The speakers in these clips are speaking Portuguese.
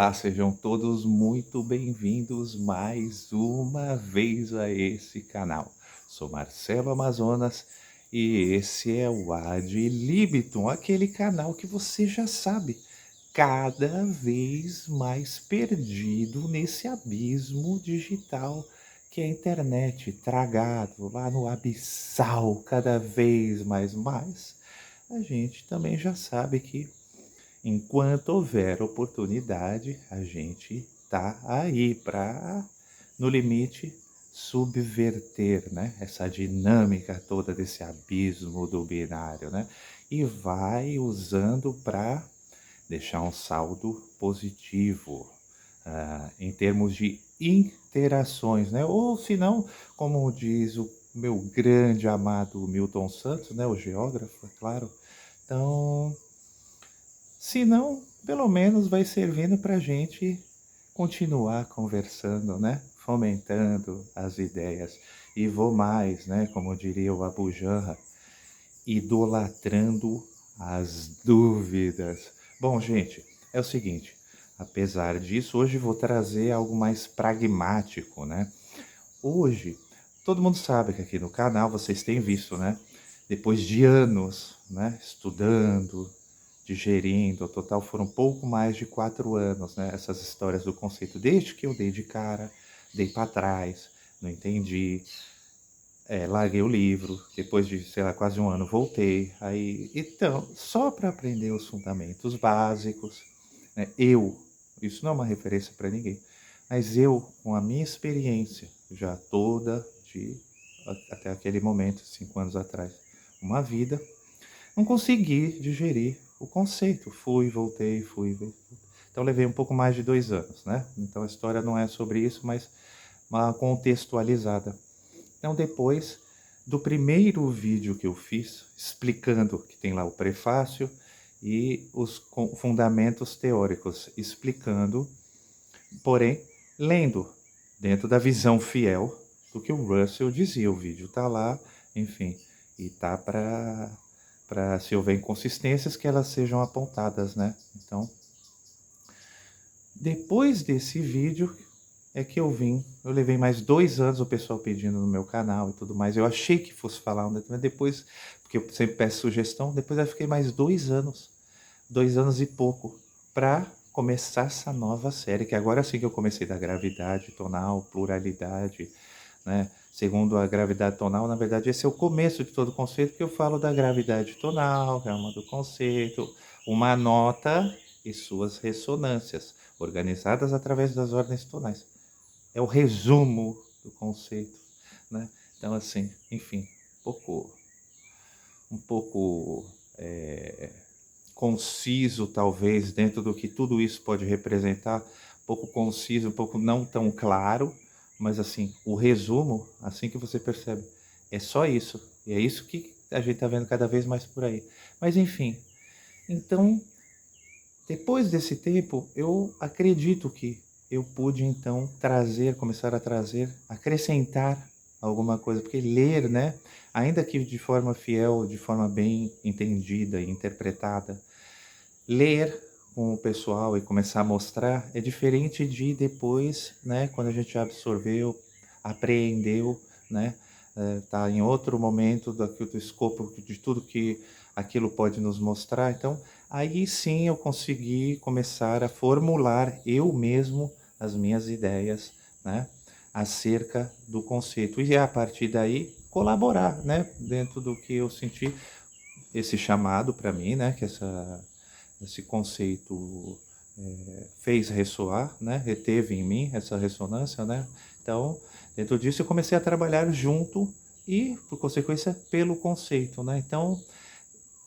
Olá, sejam todos muito bem-vindos mais uma vez a esse canal. Sou Marcelo Amazonas e esse é o Ad Libitum, aquele canal que você já sabe, cada vez mais perdido nesse abismo digital que é a internet, tragado lá no abissal, cada vez mais. A gente também já sabe que enquanto houver oportunidade, a gente tá aí para, no limite, subverter, né, essa dinâmica toda desse abismo do binário, né? E vai usando para deixar um saldo positivo, em termos de interações, né? Ou se não, como diz o meu grande amado Milton Santos, né, o geógrafo, é claro. Então, se não, pelo menos vai servindo para a gente continuar conversando, né? Fomentando as ideias. E vou mais, né? Como diria o Abu Janra, idolatrando as dúvidas. Bom, gente, é o seguinte. Apesar disso, hoje vou trazer algo mais pragmático, né? Hoje, todo mundo sabe que aqui no canal vocês têm visto, né? Depois de anos, né? Estudando, digerindo, ao total foram pouco mais de 4 anos, né? Essas histórias do conceito, desde que eu dei de cara, dei para trás, não entendi, larguei o livro, depois de, sei lá, quase um ano voltei, aí, então, só para aprender os fundamentos básicos, né? Isso não é uma referência para ninguém, mas eu, com a minha experiência, já toda de, até aquele momento, 5 anos atrás, uma vida, não consegui digerir o conceito. Fui, voltei, fui. Então levei um pouco mais de 2 anos, né? Então a história não é sobre isso, mas uma contextualizada. Então depois do primeiro vídeo que eu fiz, explicando, que tem lá o prefácio e os fundamentos teóricos, explicando, porém, lendo, dentro da visão fiel do que o Russell dizia. O vídeo tá lá, enfim, e tá para se houver inconsistências que elas sejam apontadas, né? Então, depois desse vídeo é que eu levei mais 2 anos o pessoal pedindo no meu canal e tudo mais. Eu achei que fosse falar mas depois, porque eu sempre peço sugestão, depois eu fiquei mais 2 anos e pouco, para começar essa nova série, que agora sim que eu comecei da gravidade tonal, pluralidade, né? Segundo a gravidade tonal, na verdade, esse é o começo de todo o conceito, porque eu falo da gravidade tonal, que é uma do conceito, uma nota e suas ressonâncias, organizadas através das ordens tonais. É o resumo do conceito, né? Então, assim, enfim, um pouco conciso, talvez, dentro do que tudo isso pode representar, um pouco conciso, um pouco não tão claro, mas assim, o resumo, assim que você percebe, é só isso. E é isso que a gente está vendo cada vez mais por aí. Mas enfim, então, depois desse tempo, eu acredito que eu pude então começar a trazer, acrescentar alguma coisa, porque ler, né, ainda que de forma fiel, de forma bem entendida e interpretada, ler com o pessoal e começar a mostrar é diferente de depois, né, quando a gente já absorveu, apreendeu, né, tá em outro momento do escopo de tudo que aquilo pode nos mostrar. Então, aí sim eu consegui começar a formular eu mesmo as minhas ideias, né, acerca do conceito. E a partir daí colaborar, né, dentro do que eu senti esse chamado para mim, né, que esse conceito fez ressoar, né? Reteve em mim essa ressonância, né? Então, dentro disso eu comecei a trabalhar junto e, por consequência, pelo conceito, né? Então,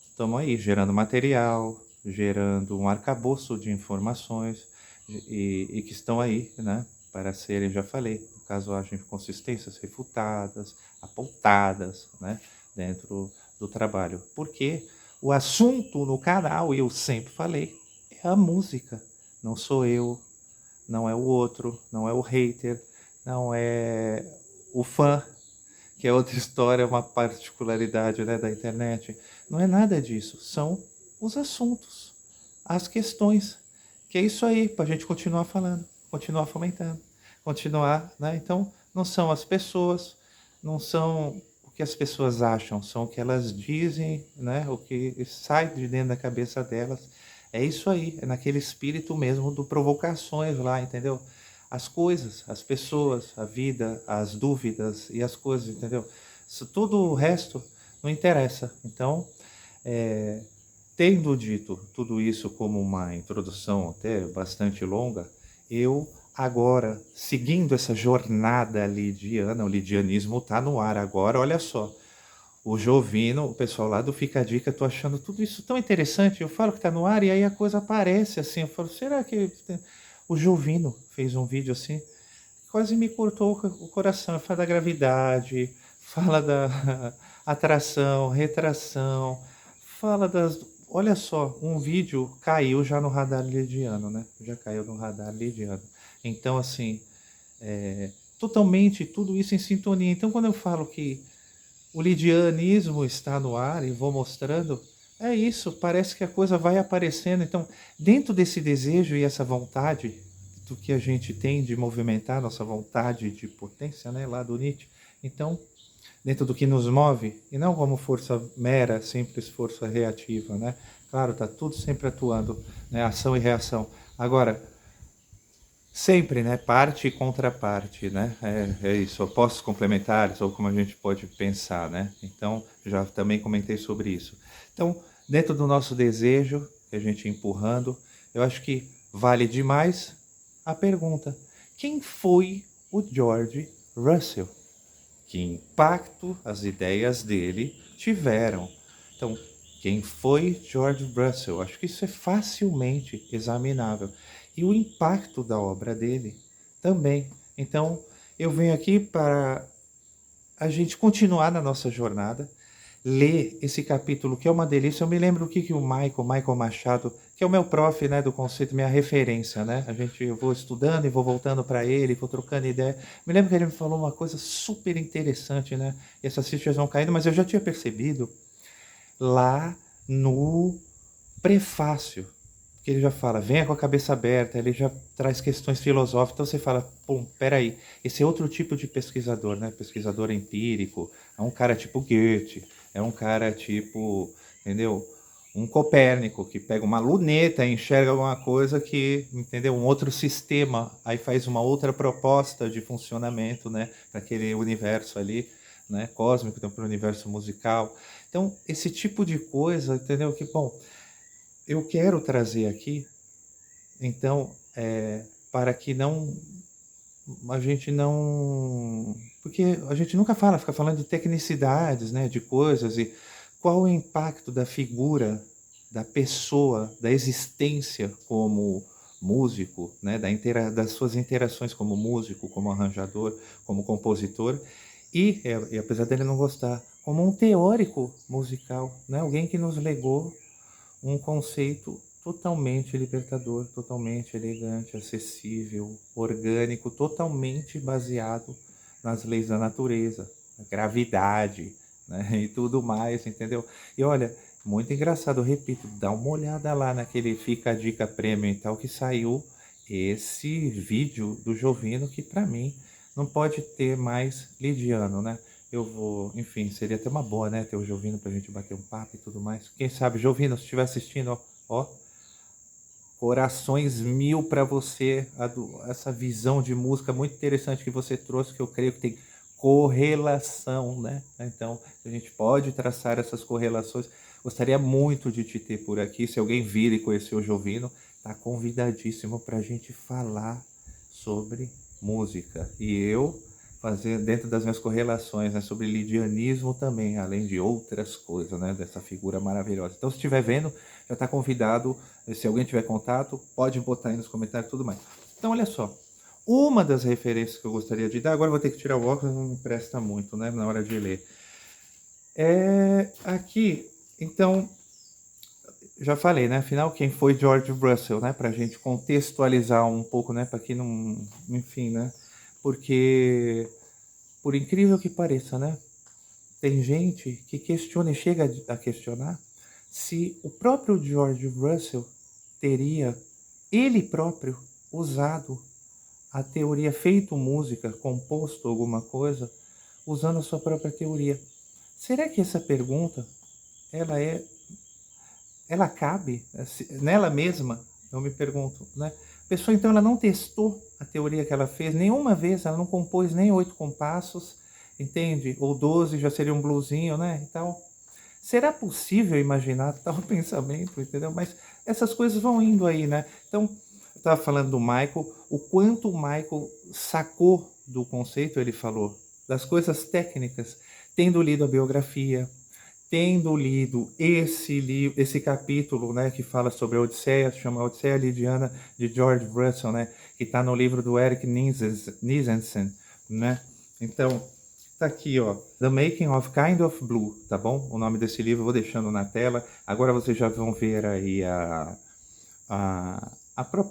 estamos aí gerando material, gerando um arcabouço de informações e que estão aí, né? Para serem, já falei, caso haja inconsistências refutadas, apontadas, né? Dentro do trabalho. Porque o assunto no canal, eu sempre falei, é a música. Não sou eu, não é o outro, não é o hater, não é o fã, que é outra história, uma particularidade, né, da internet. Não é nada disso, são os assuntos, as questões Que é isso aí, para a gente continuar falando, continuar fomentando, continuar, né? Então, não são as pessoas, não são o que as pessoas acham, são o que elas dizem, né? O que sai de dentro da cabeça delas. É isso aí, é naquele espírito mesmo do provocações lá, entendeu? As coisas, as pessoas, a vida, as dúvidas e as coisas, entendeu? Tudo o resto não interessa. Então, é, tendo dito tudo isso como uma introdução até bastante longa, eu agora, seguindo essa jornada lidiana, o lidianismo está no ar agora, olha só. O Jovino, o pessoal lá do Fica a Dica, tô achando tudo isso tão interessante. Eu falo que tá no ar e aí a coisa aparece assim. Eu falo, será que o Jovino fez um vídeo assim? Quase me cortou o coração. Fala da gravidade, fala da atração, retração, fala das. Olha só, um vídeo caiu já no radar lidiano, né? Já caiu no radar lidiano. Então, assim, totalmente tudo isso em sintonia. Então, quando eu falo que o lidianismo está no ar e vou mostrando, é isso, parece que a coisa vai aparecendo. Então, dentro desse desejo e essa vontade do que a gente tem de movimentar, nossa vontade de potência, né, lá do Nietzsche, então, dentro do que nos move, e não como força mera, simples força reativa, né? Claro, tá tudo sempre atuando, né, ação e reação. Agora, sempre, né? Parte e contraparte, né? É isso, opostos complementares, ou como a gente pode pensar, né? Então, já também comentei sobre isso. Então, dentro do nosso desejo, que a gente empurrando, eu acho que vale demais a pergunta: quem foi o George Russell? Que impacto as ideias dele tiveram? Então, quem foi George Russell? Acho que isso é facilmente examinável. E o impacto da obra dele também. Então, eu venho aqui para a gente continuar na nossa jornada, ler esse capítulo, que é uma delícia. Eu me lembro o que o Michael Machado, que é o meu prof, né, do conceito, minha referência, né? Eu vou estudando e vou voltando para ele, vou trocando ideia. Me lembro que ele me falou uma coisa super interessante, né? E essas fichas vão caindo, mas eu já tinha percebido lá no prefácio, que ele já fala, venha com a cabeça aberta, ele já traz questões filosóficas, então você fala, pum, peraí, esse é outro tipo de pesquisador, né? Pesquisador empírico, é um cara tipo Goethe, é um cara tipo, entendeu? Um Copérnico, que pega uma luneta e enxerga alguma coisa que, entendeu? Um outro sistema, aí faz uma outra proposta de funcionamento, né? Para aquele universo ali, né? Cósmico, então, para o universo musical. Então, esse tipo de coisa, entendeu? Que, bom, eu quero trazer aqui, então, para que não a gente não, porque a gente nunca fica falando de tecnicidades, né, de coisas e qual o impacto da figura, da pessoa, da existência como músico, né, das suas interações como músico, como arranjador, como compositor e apesar dele não gostar, como um teórico musical, né, alguém que nos legou um conceito totalmente libertador, totalmente elegante, acessível, orgânico, totalmente baseado nas leis da natureza, na gravidade, né, e tudo mais, entendeu? E olha, muito engraçado, eu repito, dá uma olhada lá naquele Fica a Dica Premium e tal, que saiu esse vídeo do Jovino, que para mim não pode ter mais lidiano, né? Eu vou, enfim, seria até uma boa, né, ter o Jovino pra gente bater um papo e tudo mais. Quem sabe, Jovino, se estiver assistindo, ó, corações mil para você, essa visão de música muito interessante que você trouxe, que eu creio que tem correlação, né? Então, a gente pode traçar essas correlações. Gostaria muito de te ter por aqui. Se alguém vir e conhecer o Jovino, tá convidadíssimo para a gente falar sobre música. E eu fazer dentro das minhas correlações, né, sobre lidianismo também, além de outras coisas, né, dessa figura maravilhosa. Então, se estiver vendo, já está convidado. Se alguém tiver contato, pode botar aí nos comentários e tudo mais. Então, olha só. Uma das referências que eu gostaria de dar, agora eu vou ter que tirar o óculos, não me presta muito, né, na hora de ler. Aqui, então, já falei, né? Afinal, quem foi George Russell, né? Para a gente contextualizar um pouco, né? Para que não, enfim, né? Porque, por incrível que pareça, né? Tem gente que questiona e chega a questionar se o próprio George Russell teria ele próprio usado a teoria, feito música, composto alguma coisa, usando a sua própria teoria. Será que essa pergunta, ela é, ela cabe nela mesma? Eu me pergunto, né? A pessoa, então, ela não testou a teoria que ela fez nenhuma vez, ela não compôs nem 8 compassos, entende? Ou 12 já seria um bluesinho, né? Então, será possível imaginar tal pensamento, entendeu? Mas essas coisas vão indo aí, né? Então, eu estava falando do Michael, o quanto o Michael sacou do conceito, ele falou, das coisas técnicas, tendo lido a biografia, tendo lido esse livro, esse capítulo, né, que fala sobre a Odisseia, chama Odisseia Lidiana, de George Russell, né, que está no livro do Eric Nisensen, né? Então, tá aqui, ó, The Making of Kind of Blue, tá bom? O nome desse livro eu vou deixando na tela. Agora vocês já vão ver aí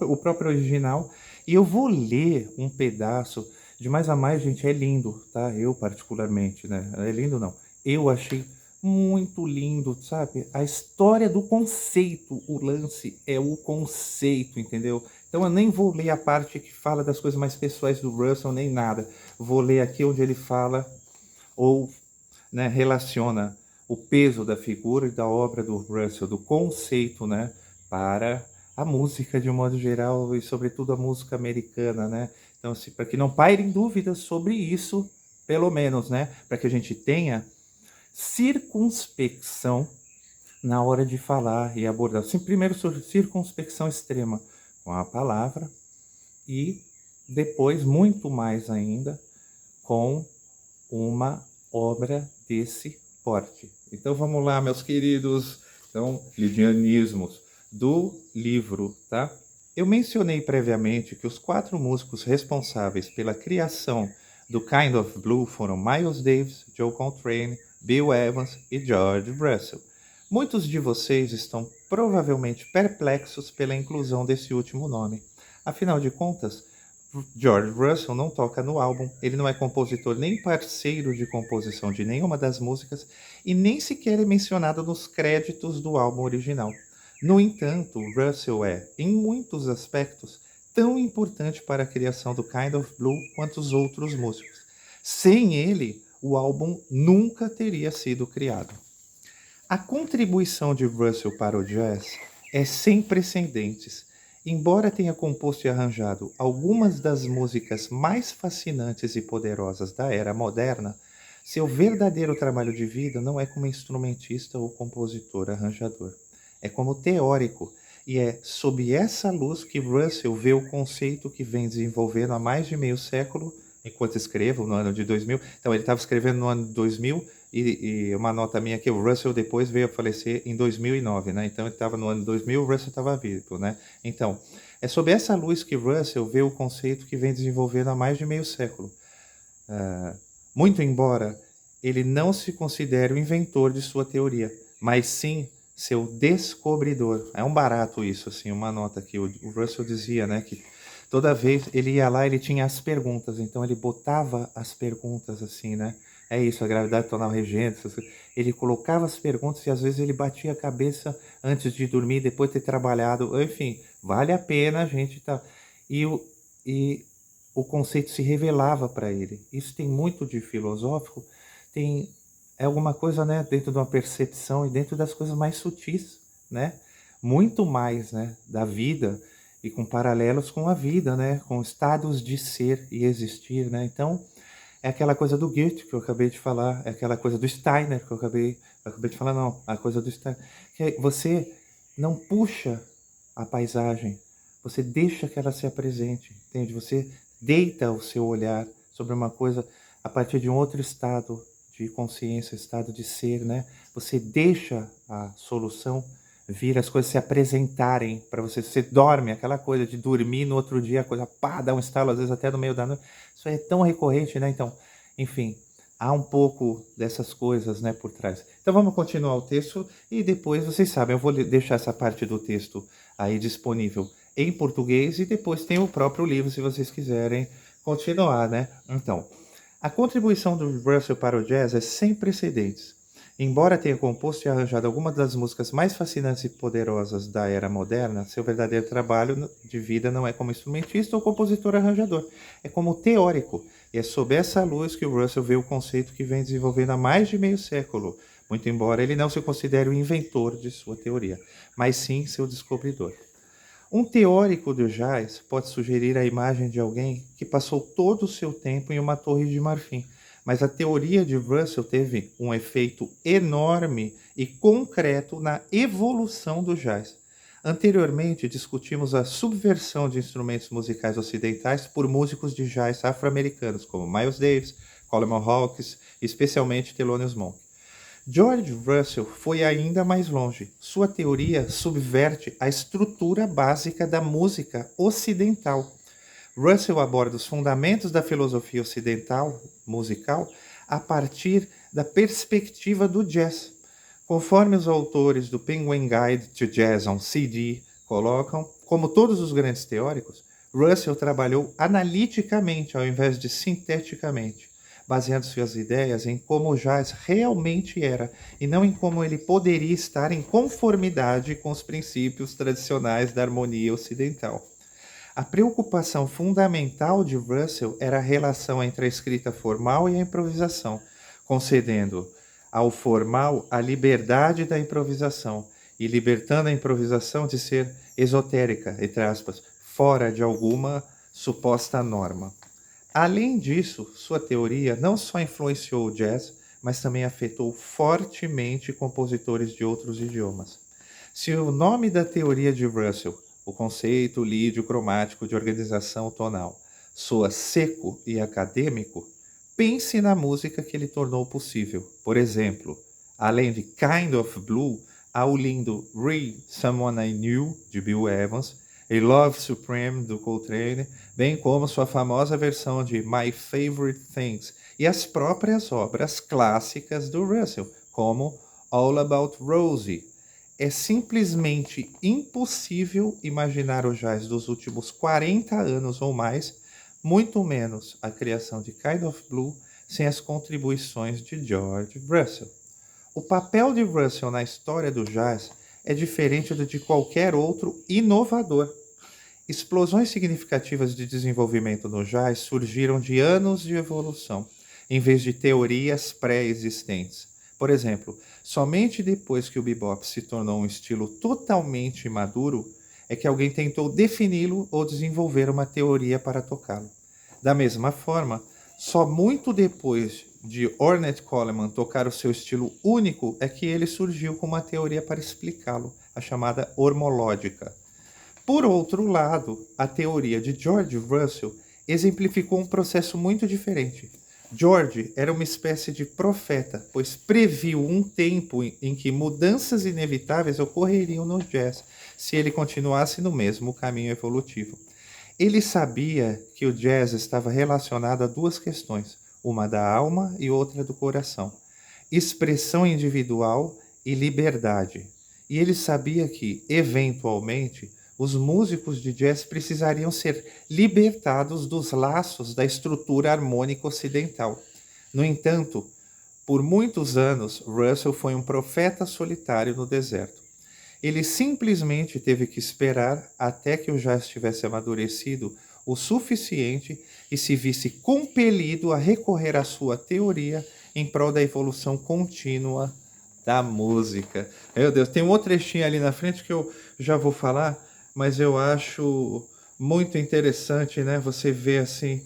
o próprio original. E eu vou ler um pedaço de Mais a Mais, gente, é lindo, tá? Eu particularmente, né? É lindo não. Eu achei muito lindo, sabe? A história do conceito, o lance é o conceito, entendeu? Então eu nem vou ler a parte que fala das coisas mais pessoais do Russell, nem nada. Vou ler aqui onde ele fala ou, né, relaciona o peso da figura e da obra do Russell, do conceito, né, para a música de um modo geral e sobretudo a música americana, né? Então, assim, para que não pairem dúvidas sobre isso, pelo menos, né, para que a gente tenha circunspecção na hora de falar e abordar. Assim, primeiro, circunspecção extrema com a palavra e depois, muito mais ainda, com uma obra desse porte. Então vamos lá, meus queridos. Então, lidianismos do livro, tá? Eu mencionei previamente que os 4 músicos responsáveis pela criação do Kind of Blue foram Miles Davis, Joe Coltrane, Bill Evans e George Russell. Muitos de vocês estão provavelmente perplexos pela inclusão desse último nome. Afinal de contas, George Russell não toca no álbum, ele não é compositor nem parceiro de composição de nenhuma das músicas e nem sequer é mencionado nos créditos do álbum original. No entanto, Russell é, em muitos aspectos, tão importante para a criação do Kind of Blue quanto os outros músicos. Sem ele, o álbum nunca teria sido criado. A contribuição de Russell para o jazz é sem precedentes. Embora tenha composto e arranjado algumas das músicas mais fascinantes e poderosas da era moderna, seu verdadeiro trabalho de vida não é como instrumentista ou compositor arranjador. É como teórico, e é sob essa luz que Russell vê o conceito que vem desenvolvendo há mais de meio século, enquanto escrevo, no ano de 2000. Então, ele estava escrevendo no ano de 2000, e uma nota minha que o Russell depois veio a falecer em 2009, né? Então, ele estava no ano 2000, o Russell estava vivo, né? Então, é sob essa luz que Russell vê o conceito que vem desenvolvendo há mais de meio século. Muito embora ele não se considere o inventor de sua teoria, mas sim seu descobridor. É um barato isso, assim, uma nota que o Russell dizia, né, que toda vez ele ia lá, ele tinha as perguntas, então ele botava as perguntas assim, né? É isso, a gravidade tonal regente. Ele colocava as perguntas e às vezes ele batia a cabeça antes de dormir, depois de ter trabalhado. Enfim, vale a pena a gente tá. E o conceito se revelava para ele. Isso tem muito de filosófico, tem alguma coisa, né, dentro de uma percepção e dentro das coisas mais sutis, né? Muito mais, né, da vida e com paralelos com a vida, né, com estados de ser e existir, né? Então, é aquela coisa do Goethe que eu acabei de falar, é aquela coisa do Steiner que eu acabei de falar, não, a coisa do Steiner, que você não puxa a paisagem, você deixa que ela se apresente, entende? Você deita o seu olhar sobre uma coisa a partir de um outro estado de consciência, estado de ser, né? Você deixa a solução vir, as coisas se apresentarem para você. Você dorme, aquela coisa de dormir no outro dia, a coisa pá, dá um estalo, às vezes até no meio da noite. Isso é tão recorrente, né? Então, enfim, há um pouco dessas coisas, né, por trás. Então vamos continuar o texto e depois, vocês sabem, eu vou deixar essa parte do texto aí disponível em português e depois tem o próprio livro se vocês quiserem continuar, né? Então, a contribuição do Russell para o jazz é sem precedentes. Embora tenha composto e arranjado algumas das músicas mais fascinantes e poderosas da era moderna, seu verdadeiro trabalho de vida não é como instrumentista ou compositor arranjador, é como teórico. E é sob essa luz que o Russell vê o conceito que vem desenvolvendo há mais de meio século, muito embora ele não se considere o inventor de sua teoria, mas sim seu descobridor. Um teórico do jazz pode sugerir a imagem de alguém que passou todo o seu tempo em uma torre de marfim, mas a teoria de Russell teve um efeito enorme e concreto na evolução do jazz. Anteriormente, discutimos a subversão de instrumentos musicais ocidentais por músicos de jazz afro-americanos, como Miles Davis, Coleman Hawkins e especialmente Thelonious Monk. George Russell foi ainda mais longe. Sua teoria subverte a estrutura básica da música ocidental. Russell aborda os fundamentos da filosofia ocidental musical a partir da perspectiva do jazz. Conforme os autores do Penguin Guide to Jazz on CD colocam, como todos os grandes teóricos, Russell trabalhou analiticamente ao invés de sinteticamente, baseando suas ideias em como o jazz realmente era e não em como ele poderia estar em conformidade com os princípios tradicionais da harmonia ocidental. A preocupação fundamental de Russell era a relação entre a escrita formal e a improvisação, concedendo ao formal a liberdade da improvisação e libertando a improvisação de ser esotérica, entre aspas, fora de alguma suposta norma. Além disso, sua teoria não só influenciou o jazz, mas também afetou fortemente compositores de outros idiomas. Se o nome da teoria de Russell, o conceito lídio-cromático de organização tonal, soa seco e acadêmico, pense na música que ele tornou possível. Por exemplo, além de Kind of Blue, há o lindo Re, Someone I Knew, de Bill Evans, A Love Supreme, do Coltrane, bem como sua famosa versão de My Favorite Things e as próprias obras clássicas do Russell, como All About Rosie. É simplesmente impossível imaginar o jazz dos últimos 40 anos ou mais, muito menos a criação de Kind of Blue, sem as contribuições de George Russell. O papel de Russell na história do jazz é diferente do de qualquer outro inovador. Explosões significativas de desenvolvimento no jazz surgiram de anos de evolução, em vez de teorias pré-existentes. Por exemplo, somente depois que o bebop se tornou um estilo totalmente maduro, é que alguém tentou defini-lo ou desenvolver uma teoria para tocá-lo. Da mesma forma, só muito depois de Ornette Coleman tocar o seu estilo único é que ele surgiu com uma teoria para explicá-lo, a chamada hormológica. Por outro lado, a teoria de George Russell exemplificou um processo muito diferente. George era uma espécie de profeta, pois previu um tempo em que mudanças inevitáveis ocorreriam no jazz, se ele continuasse no mesmo caminho evolutivo. Ele sabia que o jazz estava relacionado a duas questões, uma da alma e outra do coração, expressão individual e liberdade. E ele sabia que, eventualmente, os músicos de jazz precisariam ser libertados dos laços da estrutura harmônica ocidental. No entanto, por muitos anos, Russell foi um profeta solitário no deserto. Ele simplesmente teve que esperar até que o jazz tivesse amadurecido o suficiente e se visse compelido a recorrer à sua teoria em prol da evolução contínua da música. Meu Deus, tem um outro trechinho ali na frente que eu já vou falar, mas eu acho muito interessante, né? Você vê assim,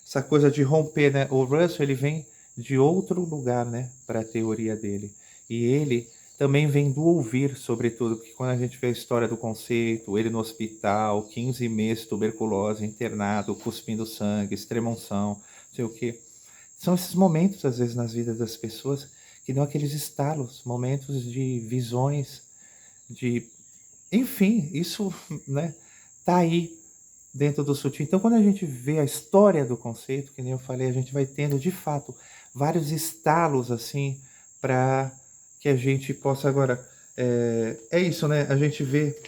essa coisa de romper, né? O Russell, ele vem de outro lugar, né? Para a teoria dele. E ele também vem do ouvir, sobretudo, porque quando a gente vê a história do conceito, ele no hospital, 15 meses, tuberculose, internado, cuspindo sangue, extrema-unção, não sei o quê. São esses momentos, às vezes, nas vidas das pessoas, que dão aqueles estalos, momentos de visões, de... Enfim, isso, né, tá aí dentro do sutil. Então, quando a gente vê a história do conceito, que nem eu falei, a gente vai tendo, de fato, vários estalos, assim, para que a gente possa agora... É isso, né? A gente vê...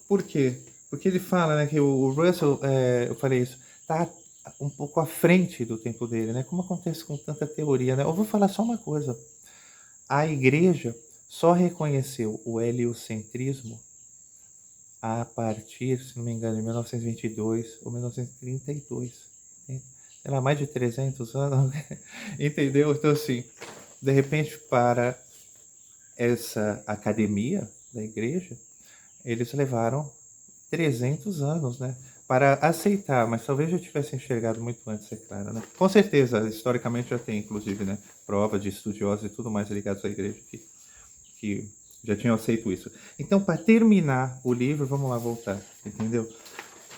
Por quê? Porque ele fala, né, que o Russell, eu falei isso, tá um pouco à frente do tempo dele, né? Como acontece com tanta teoria, né? Eu vou falar só uma coisa. a igreja só reconheceu o heliocentrismo a partir, se não me engano, de 1922 ou 1932. Sei lá, mais de 300 anos, entendeu? Então, assim, de repente, para essa academia da igreja, eles levaram 300 anos, né? Para aceitar, mas talvez já tivesse enxergado muito antes, é claro, né? Com certeza, historicamente já tem, inclusive, né? Prova de estudiosos e tudo mais ligados à igreja que já tinham aceito isso. Então, para terminar o livro, vamos lá voltar, entendeu?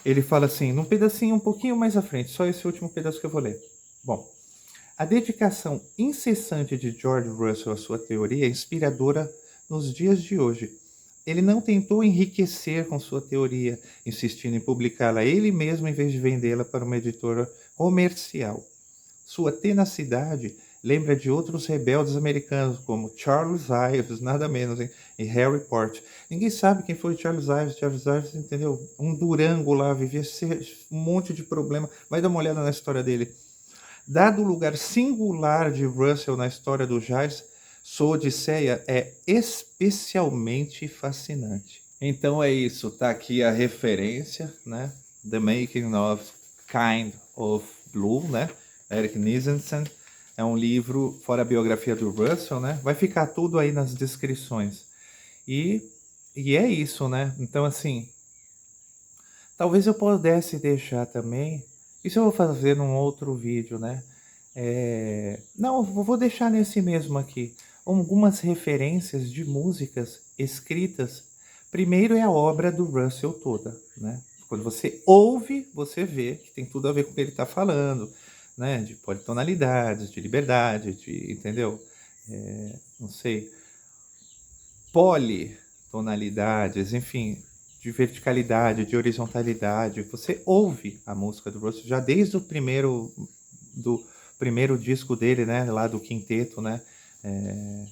Ele fala assim, num pedacinho um pouquinho mais à frente, só esse último pedaço que eu vou ler. Bom, a dedicação incessante de George Russell à sua teoria é inspiradora nos dias de hoje. Ele não tentou enriquecer com sua teoria, insistindo em publicá-la ele mesmo em vez de vendê-la para uma editora comercial. Sua tenacidade lembra de outros rebeldes americanos, como Charles Ives, nada menos, hein? E Harry Potter. Ninguém sabe quem foi Charles Ives. Charles Ives, entendeu? Um Durango lá, vivia um monte de problema. Vai dar uma olhada na história dele. Dado o lugar singular de Russell na história do jazz, sua Odisseia é especialmente fascinante. Então é isso, tá aqui a referência, né? The Making of Kind of Blue, né? Eric Nisensen. É um livro, fora a biografia do Russell, né? Vai ficar tudo aí nas descrições. E é isso, né? Então, assim, talvez eu pudesse deixar também. Isso eu vou fazer num outro vídeo, né? Não, eu vou deixar nesse mesmo aqui. Algumas referências de músicas escritas. Primeiro é a obra do Russell toda, né? Quando você ouve, você vê que tem tudo a ver com o que ele está falando, né? De politonalidades, de liberdade, entendeu? Não sei, politonalidades, enfim, de verticalidade, de horizontalidade. Você ouve a música do Russell já desde o primeiro disco dele, né, lá do quinteto, né,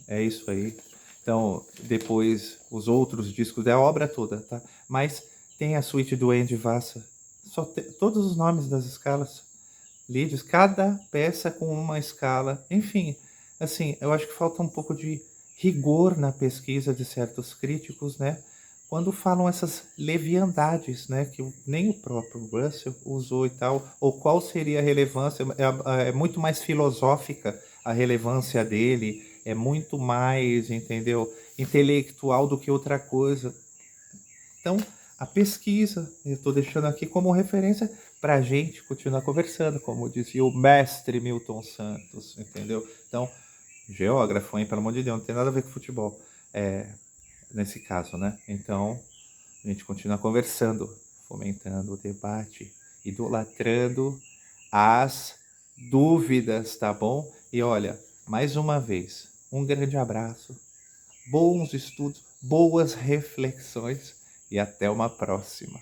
é isso aí. Então, depois, os outros discos, é a obra toda, tá? Mas tem a suíte do Andy Vassa, todos os nomes das escalas, leads, cada peça com uma escala, enfim, assim, eu acho que falta um pouco de rigor na pesquisa de certos críticos, né, quando falam essas leviandades, né, que nem o próprio Russell usou e tal, ou qual seria a relevância, é muito mais filosófica a relevância dele, é muito mais, entendeu, intelectual do que outra coisa. Então, a pesquisa, eu estou deixando aqui como referência para a gente continuar conversando, como dizia o mestre Milton Santos, entendeu? Então, geógrafo, hein, pelo amor de Deus, não tem nada a ver com futebol, nesse caso, né? Então, a gente continua conversando, fomentando o debate, idolatrando as dúvidas, tá bom? E olha, mais uma vez, um grande abraço, bons estudos, boas reflexões e até uma próxima.